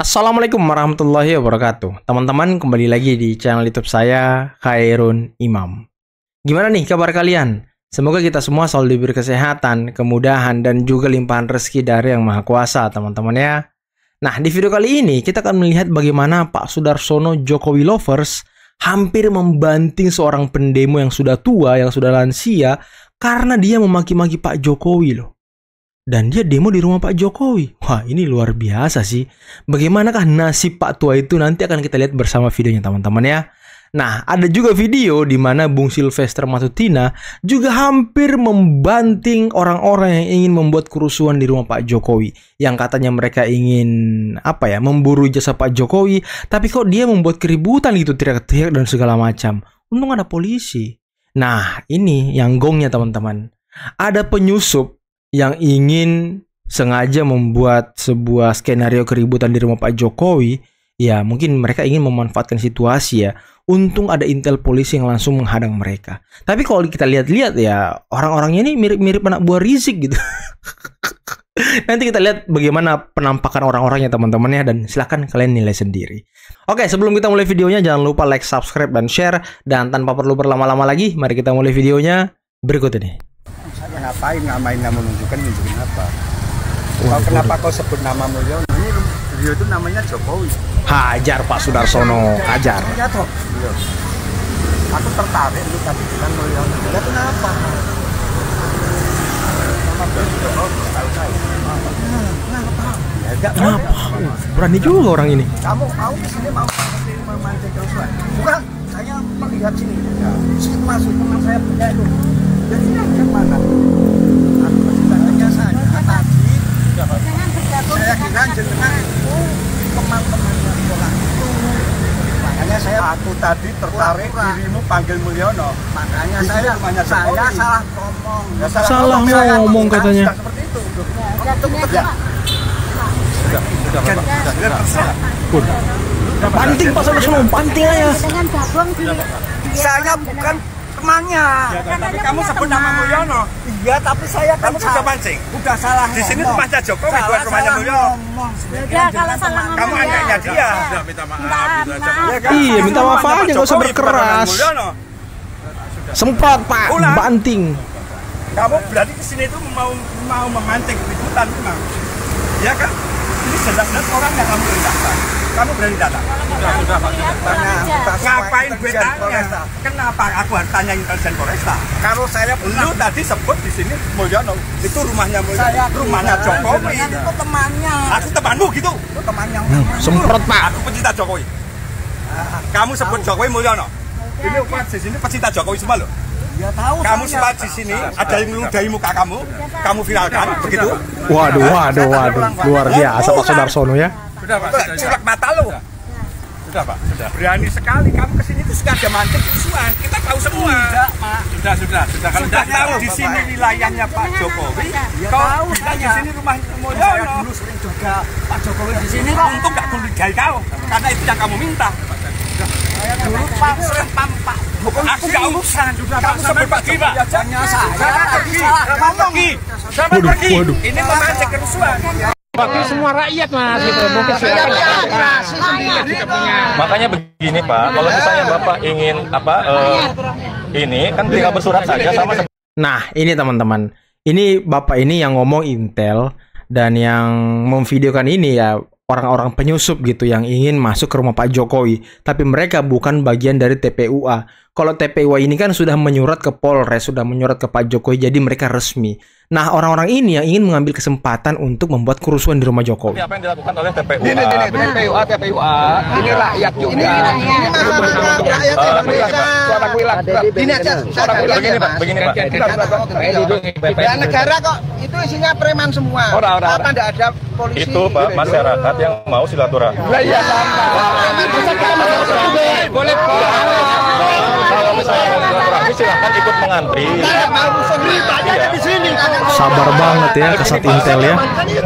Assalamualaikum warahmatullahi wabarakatuh. Teman-teman, kembali lagi di channel YouTube saya, Khairun Imam. Gimana nih kabar kalian? Semoga kita semua selalu diberi kesehatan, kemudahan, dan juga limpahan rezeki dari Yang Maha Kuasa, teman-teman ya. Nah, di video kali ini kita akan melihat bagaimana Pak Sudarsono Jokowi Lovers hampir membanting seorang pendemo yang sudah tua, yang sudah lansia, karena dia memaki-maki Pak Jokowi loh. Dan dia demo di rumah Pak Jokowi. Wah, ini luar biasa sih. Bagaimanakah nasib Pak Tua itu, nanti akan kita lihat bersama videonya teman-teman ya. Nah, ada juga video di mana Bung Sylvester Matutina juga hampir membanting orang-orang yang ingin membuat kerusuhan di rumah Pak Jokowi. Yang katanya mereka ingin memburu jasa Pak Jokowi, tapi kok dia membuat keributan gitu, teriak-teriak dan segala macam. Untung ada polisi. Nah, ini yang gongnya teman-teman. Ada penyusup yang ingin sengaja membuat sebuah skenario keributan di rumah Pak Jokowi. Ya, mungkin mereka ingin memanfaatkan situasi ya. Untung ada intel polisi yang langsung menghadang mereka. Tapi kalau kita lihat-lihat ya, orang-orangnya ini mirip-mirip anak buah Rizik gitu. Nanti kita lihat bagaimana penampakan orang-orangnya teman-teman ya, dan silahkan kalian nilai sendiri. Oke, sebelum kita mulai videonya, jangan lupa like, subscribe, dan share. Dan tanpa perlu berlama-lama lagi, mari kita mulai videonya berikut ini. Ngapain nama nunjukin apa? Kenapa kau sebut nama Mulyono? Ini beliau itu namanya Jokowi. Hajar Pak Sudarsono, hajar. Ya toh. Aku tertarik lu tadi bilang Mulyono. Ya kenapa? Nama beliau Jokowi, tahu saya. Kenapa? Ya enggak. Kenapa? Berani juga orang ini. Kamu mau ke sini mau memancing kerusuhan? Bukan, saya melihat sini. Ya, sini masuk teman saya punya itu. Jadi mana? Aku tanya saja tadi. Saya kira jenengan itu teman-temannya sekolah itu. Makanya aku tadi tertarik dirimu panggil Mulyono. Makanya saya salah ngomong. Ya, salah ngomong katanya. Seperti itu. Sudah. Banting Pak Sudarsono, banting aja. Saya bukan temannya. Ya, tapi kamu sebut nama Mulyono. Iya, tapi saya kan sudah pancing. Udah salah. Di sini rumahnya Jokowi, bukan rumahnya Mulyono. Ya, kalau salah ngomong. Kamu anaknya dia. Sudah minta maaf gitu aja. Iya, minta maaf aja, nggak usah berkeras. Semprot Pak, banting. Kamu berarti kesini itu mau memancing keributan memang. Ya kan? Ini jelas-jelas orang yang kamu perintahkan. Kamu berani datang? Sudah Pak. Ngapain gue tanya? Kenapa aku harus tanya intelijen Polresta? Kalau saya lu tadi sebut di sini Mulyono, itu rumahnya Mulyono, rumahnya Jokowi. Itu temannya. Aku temanmu gitu. Itu temannya. Semprot Pak. Aku pecinta Jokowi. Kamu sebut Jokowi Mulyono. Ini di sini pecinta Jokowi semua loh. Ya, tahu. Kamu sempat di sini ada yang meludahi muka kamu viralkan begitu? Waduh, luar biasa Pak Sudarsono ya. Sudah Pak, cilak mata lo. Sudah Pak, sudah. Berani sekali kamu kesini itu suka ada mancing kerusuhan. Kita tahu semua. Sudah. Kalau tidak tahu di sini wilayahnya Pak Jokowi, kau bilang di sini rumah Mulyono. Saya dulu sering juga Pak Jokowi di sini. Untung nggak curigai kau, karena itu yang kamu minta. Saya dulu Pak sering Pak. Aku nggak urusan. Kamu sebut pergi Pak. Hanya saya pergi. Siapa pergi? Ini memancing kerusuhan. Wakil semua rakyat Mas gitu. Mungkin silakan aspirasi sendiri juga punya. Makanya begini Pak, kalau misalnya Bapak ingin ini kan tinggal bersurat saja sama. Nah, ini teman-teman. Ini Bapak ini yang ngomong intel, dan yang memvideokan ini ya orang-orang penyusup gitu yang ingin masuk ke rumah Pak Jokowi. Tapi mereka bukan bagian dari TPUA. Kalau TPUA ini kan sudah menyurat ke Polres, sudah menyurat ke Pak Jokowi, jadi mereka resmi. Nah, orang-orang ini yang ingin mengambil kesempatan untuk membuat kerusuhan di rumah Jokowi. Apa yang dilakukan oleh TPUA? Ini TPUA. Ini rakyat juga. Ini aja. Begini Pak. Ya negara kok itu isinya preman semua. Apa enggak ada polisi? Itu Pak, masyarakat yang mau silaturahmi. Iya sama. Boleh. Kalau misalnya mau silaturahmi silahkan ikut mengantri. Sabar banget ya Kasat Intel ya.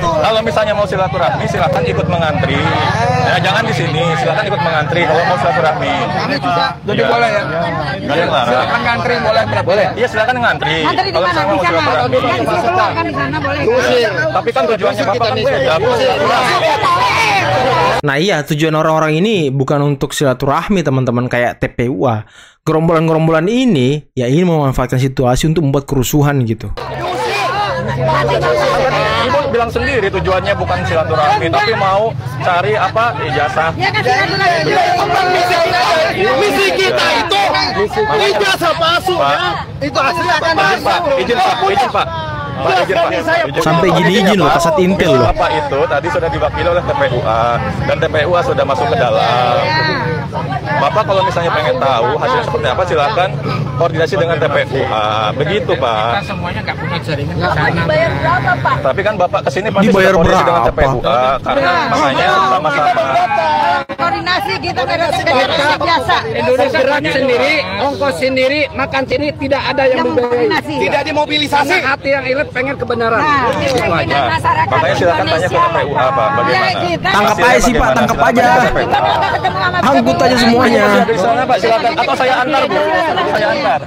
Kalau misalnya mau silaturahmi silahkan ikut mengantri. Ya, jangan di sini, silahkan ikut mengantri kalau mau silaturahmi. Jadi boleh ya? Silakan ngantri boleh. Iya silakan ngantri. Kalau misalnya mau silaturahmi. Kan di sana boleh. Tapi kan tujuannya Bapak kan beda. Nah iya, tujuan orang-orang ini bukan untuk silaturahmi teman-teman kayak TPUA. Gerombolan-gerombolan ini ya ingin memanfaatkan situasi untuk membuat kerusuhan gitu. Ibu bilang sendiri tujuannya bukan silaturahmi, tapi mau cari apa ijazah. Misi kita itu ijazah palsu ya. Itu asli akan masuk. Izin Pak. Sampai izin loh, kasat intel loh. Bapak itu tadi sudah diwakili oleh TPUA dan TPUA sudah masuk ke dalam. Bapak kalau misalnya pengen tahu hasilnya seperti apa, silakan koordinasi dengan TPUA. Begitu Pak. Kita semuanya nggak punya jaringan ke sana. Dibayar berapa, Pak? Tapi kan Bapak kesini pasti Dibayar sudah koordinasi dengan berapa? TPUA karena makanya sama-sama. Koordinasi kita biasa. Indonesia sendiri, ongkos sendiri, makan sini tidak ada yang dibayar. Tidak dimobilisasi. Karena hati yang elit pengen kebenaran. Makanya silakan tanya ke TPUA Pak, bagaimana? Tangkap aja sih Pak, tangkap aja. Angkut aja semuanya. Di sana Pak, silakan. Atau saya antar Bu, saya antar.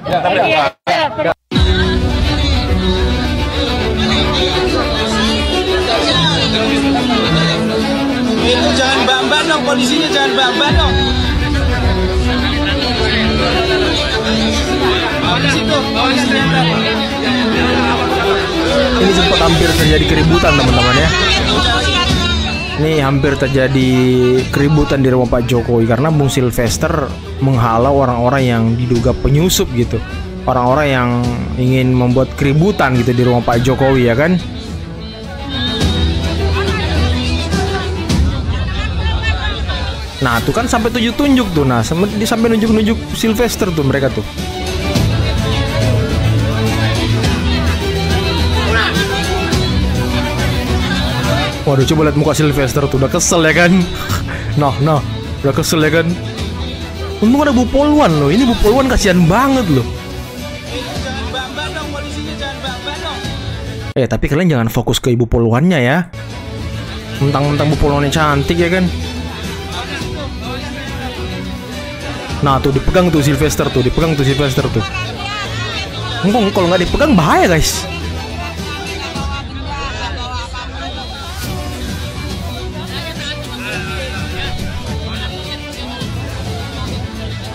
Itu jangan mbak-mbak dong, kondisinya jangan mbak-mbak dong. Ini sempat hampir terjadi keributan teman-teman ya. Ini hampir terjadi keributan di rumah Pak Jokowi karena Bung Sylvester menghalau orang-orang yang diduga penyusup gitu. Orang-orang yang ingin membuat keributan gitu di rumah Pak Jokowi ya kan. Nah tuh kan sampai tunjuk-tunjuk tuh. Nah sampai nunjuk-nunjuk Sylvester tuh mereka tuh. Waduh, coba lihat muka Sylvester tuh, udah kesel ya kan. Nah, udah kesel ya kan. Untung ada Bu Polwan loh, ini Bu Polwan kasihan banget loh. Tapi kalian jangan fokus ke Ibu Polwannya ya. Mentang-mentang Bu Polwannya cantik ya kan. Nah tuh dipegang tuh Sylvester tuh, Kalau nggak dipegang bahaya guys.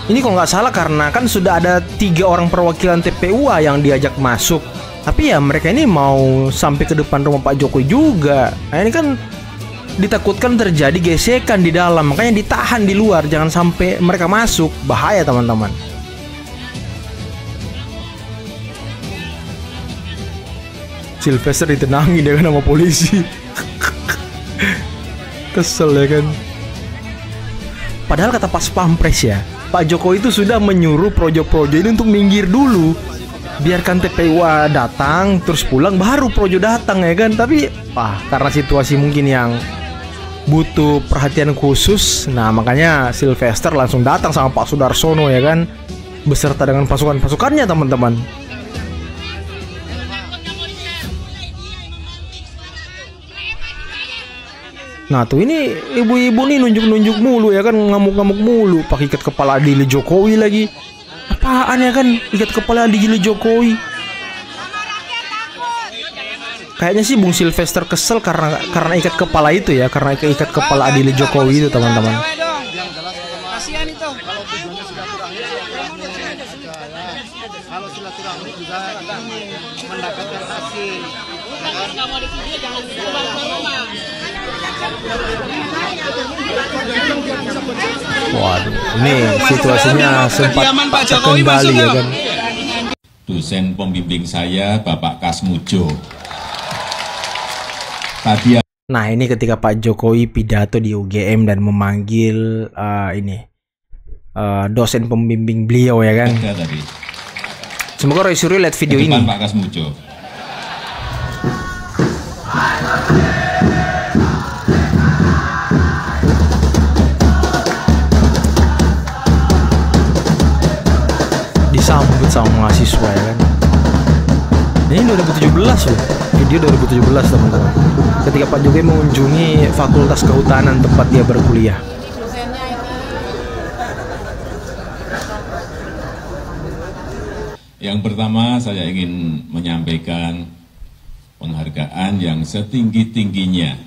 Ini kalau nggak salah karena kan sudah ada 3 orang perwakilan TPUA yang diajak masuk. Tapi ya mereka ini mau sampai ke depan rumah Pak Jokowi juga. Nah ini kan ditakutkan terjadi gesekan di dalam. Makanya ditahan di luar, jangan sampai mereka masuk. Bahaya teman-teman. Sylvester ditenangi dengan nama polisi. Kesel ya kan. Padahal kata Pas Pampres ya, Pak Jokowi itu sudah menyuruh projo-projo ini untuk minggir dulu. Biarkan TPUA datang, terus pulang, baru projo datang ya kan. Tapi, karena situasi mungkin yang butuh perhatian khusus, nah makanya Sylvester langsung datang sama Pak Sudarsono ya kan. Beserta dengan pasukan-pasukannya teman-teman. Nah tuh ini ibu-ibu nih nunjuk-nunjuk mulu ya kan, ngamuk-ngamuk mulu, pakai ikat kepala Adili Jokowi lagi. Apaan ya kan, ikat kepala Adili Jokowi. Kayaknya sih Bung Sylvester kesel karena ikat kepala itu ya, karena ikat kepala Adili Jokowi itu teman-teman. Kasihan itu. Kalau tujuannya silaturahmi, kalau silaturahmi juga mendapatkan hasil. Kalau nggak mau di video jangan keluar ke rumah. Waduh, ini situasinya sempat terkendali ya kan. Dosen pembimbing saya Bapak Kasmujo. Nah ini ketika Pak Jokowi pidato di UGM dan memanggil dosen pembimbing beliau ya kan. Semoga Roy Suryo lihat video ini. Pak Kasmujo. Disambut sama mahasiswa ya kan. Ini 2017 loh, video 2017 teman-teman. Ketika Pak Jokowi mengunjungi Fakultas Kehutanan tempat dia berkuliah. Yang pertama saya ingin menyampaikan penghargaan yang setinggi-tingginya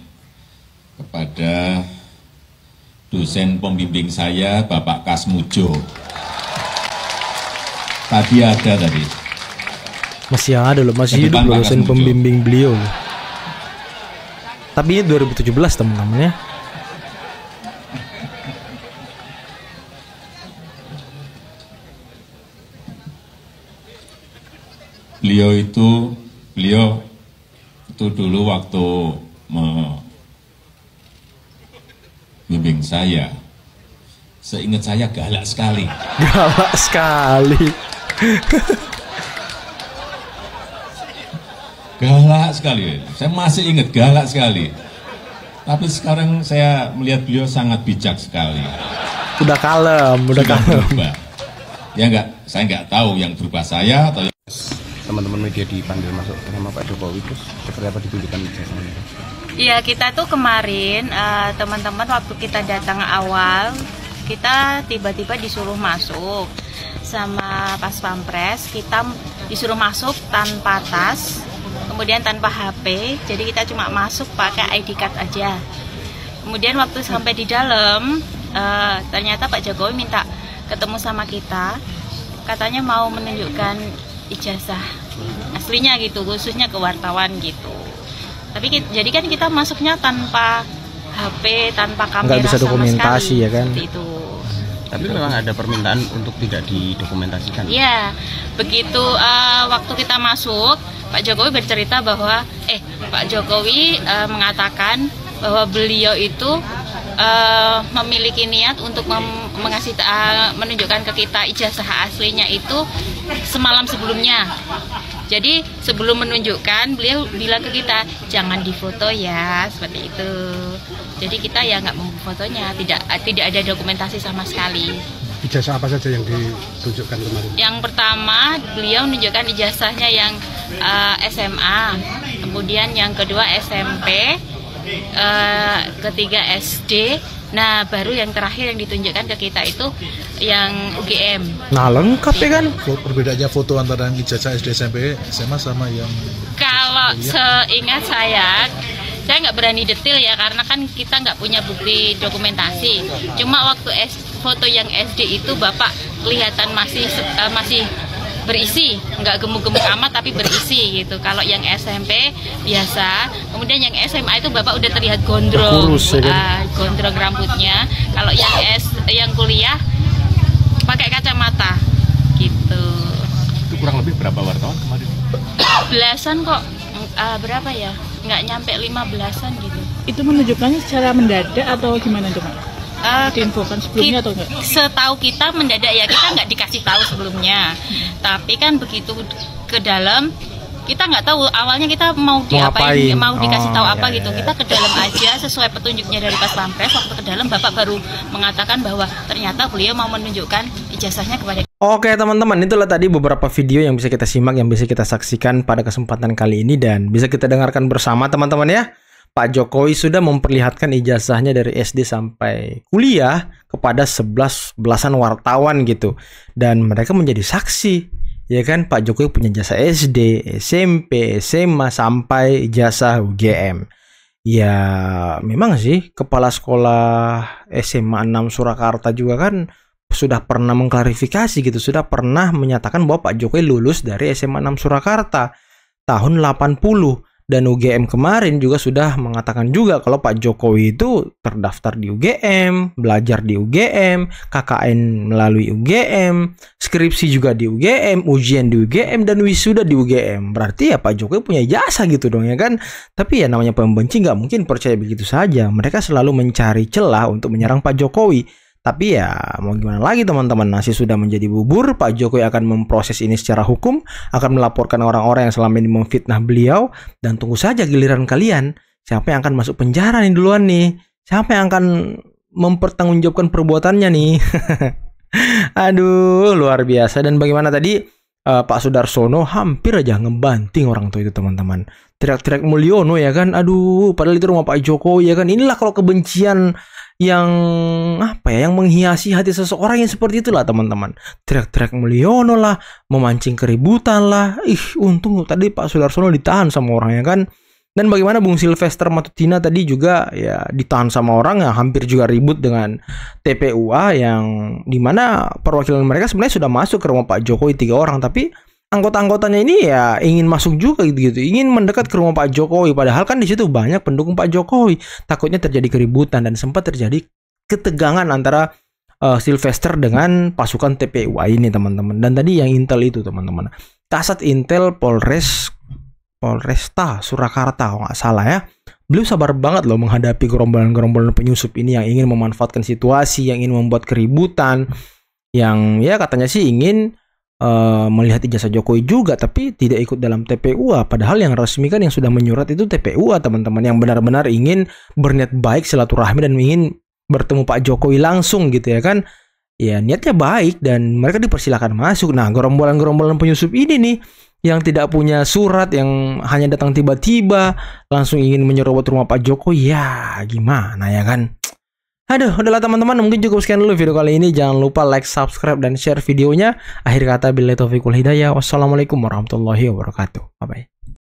kepada dosen pembimbing saya, Bapak Kasmujo. Tadi ada tadi. Masih ada loh, masih hidup loh dosen pembimbing beliau loh. Tapi ini 2017 teman-teman ya. Beliau itu dulu waktu membimbing saya, seingat saya galak sekali. Galak sekali. Galak sekali. Saya masih ingat galak sekali. Tapi sekarang saya melihat beliau sangat bijak sekali. Udah kalem, udah kalem. Berubah. Ya enggak, saya enggak tahu yang berubah saya atau teman-teman media dipanggil masuk sama Pak Jokowi, terus seperti apa ditunjukkan ijazahnya? Iya, kita tuh kemarin teman-teman waktu kita datang awal, kita tiba-tiba disuruh masuk sama Pas Pampres. Kita disuruh masuk tanpa tas, kemudian tanpa HP, jadi kita cuma masuk pakai ID card aja. Kemudian waktu sampai di dalam, ternyata Pak Jokowi minta ketemu sama kita, katanya mau menunjukkan ijazah aslinya gitu, khususnya ke wartawan gitu. Tapi jadi kan kita masuknya tanpa HP, tanpa kamera, nggak bisa dokumentasi sama sekali, ya kan? itu. Tapi memang ada permintaan untuk tidak didokumentasikan. Iya, begitu waktu kita masuk, Pak Jokowi bercerita bahwa Pak Jokowi mengatakan bahwa beliau itu memiliki niat untuk menunjukkan ke kita ijazah aslinya itu semalam sebelumnya. Jadi sebelum menunjukkan, beliau bilang ke kita jangan difoto ya, seperti itu. Jadi kita ya nggak mau fotonya, tidak ada dokumentasi sama sekali. Ijazah apa saja yang ditunjukkan kemarin? Yang pertama beliau menunjukkan ijazahnya yang SMA, kemudian yang kedua SMP, ketiga SD. Nah, baru yang terakhir yang ditunjukkan ke kita itu yang UGM. Nah, lengkap ya kan? Perbedaannya foto antara yang ijazah SD, SMP, SMA sama yang... Kalau seingat saya nggak berani detail ya, karena kan kita nggak punya bukti dokumentasi. Cuma waktu foto yang SD itu Bapak kelihatan masih berisi, nggak gemuk-gemuk amat tapi berisi gitu. Kalau yang SMP biasa, kemudian yang SMA itu Bapak udah terlihat gondrong, kurus, ya kan? Gondrong rambutnya. Kalau yang kuliah pakai kacamata gitu. Itu kurang lebih berapa wartawan kemarin? Belasan kok, berapa ya? Nggak nyampe 15-an gitu. Itu menunjukkannya secara mendadak atau gimana tuh, Pak? Diinfokan sebelumnya atau enggak? Setahu kita mendadak ya, kita nggak dikasih tahu sebelumnya. Tapi kan begitu ke dalam, kita nggak tahu awalnya kita mau diapain, mau dikasih tahu apa gitu. Kita ke dalam aja sesuai petunjuknya dari Pas Pampres. Waktu ke dalam Bapak baru mengatakan bahwa ternyata beliau mau menunjukkan ijazahnya kepada. Oke teman-teman, itulah tadi beberapa video yang bisa kita simak, yang bisa kita saksikan pada kesempatan kali ini dan bisa kita dengarkan bersama teman-teman ya. Pak Jokowi sudah memperlihatkan ijazahnya dari SD sampai kuliah kepada 11-belasan wartawan gitu. Dan mereka menjadi saksi. Ya kan, Pak Jokowi punya ijazah SD, SMP, SMA, sampai ijazah UGM. Ya memang sih, Kepala Sekolah SMA 6 Surakarta juga kan sudah pernah mengklarifikasi gitu. Sudah pernah menyatakan bahwa Pak Jokowi lulus dari SMA 6 Surakarta tahun 80. Dan UGM kemarin juga sudah mengatakan juga kalau Pak Jokowi itu terdaftar di UGM, belajar di UGM, KKN melalui UGM, skripsi juga di UGM, ujian di UGM, dan wisuda di UGM. Berarti ya Pak Jokowi punya jasa gitu dong ya kan. Tapi ya namanya pembenci nggak mungkin percaya begitu saja. Mereka selalu mencari celah untuk menyerang Pak Jokowi. Tapi ya mau gimana lagi teman-teman, nasi sudah menjadi bubur. Pak Jokowi akan memproses ini secara hukum, akan melaporkan orang-orang yang selama ini memfitnah beliau. Dan tunggu saja giliran kalian, siapa yang akan masuk penjara nih duluan nih, siapa yang akan mempertanggungjawabkan perbuatannya nih. Aduh luar biasa. Dan bagaimana tadi Pak Sudarsono hampir aja ngebanting orang tua itu teman-teman. Teriak-teriak Mulyono ya kan. Aduh padahal itu rumah Pak Jokowi ya kan. Inilah kalau kebencian yang apa ya, yang menghiasi hati seseorang yang seperti itulah teman-teman. Teriak-teriak Mulyono lah, memancing keributan lah. Untung tadi Pak Sudarsono ditahan sama orangnya kan. Dan bagaimana Bung Sylvester Matutina tadi juga ya ditahan sama orang yang hampir juga ribut dengan TPUA yang dimana perwakilan mereka sebenarnya sudah masuk ke rumah Pak Jokowi 3 orang, tapi anggota-anggotanya ini ya ingin masuk juga gitu, ingin mendekat ke rumah Pak Jokowi, padahal kan di situ banyak pendukung Pak Jokowi. Takutnya terjadi keributan dan sempat terjadi ketegangan antara Sylvester dengan pasukan TPUA ini teman-teman. Dan tadi yang intel itu teman-teman, Kasat Intel Polresta Surakarta kalau nggak salah ya, beliau sabar banget loh menghadapi gerombolan-gerombolan penyusup ini yang ingin memanfaatkan situasi, yang ingin membuat keributan, yang ya katanya sih ingin melihat ijazah Jokowi juga, tapi tidak ikut dalam TPUA. Padahal yang resmi kan yang sudah menyurat itu TPUA teman-teman, yang benar-benar ingin berniat baik silaturahmi dan ingin bertemu Pak Jokowi langsung gitu ya kan. Ya niatnya baik dan mereka dipersilakan masuk. Nah gerombolan-gerombolan penyusup ini nih yang tidak punya surat, yang hanya datang tiba-tiba langsung ingin menyerobot rumah Pak Jokowi, ya gimana ya kan. Aduh, udahlah teman-teman, mungkin cukup sekian dulu video kali ini. Jangan lupa like, subscribe, dan share videonya. Akhir kata, billahi taufiq wal hidayah. Wassalamualaikum warahmatullahi wabarakatuh. Bye-bye.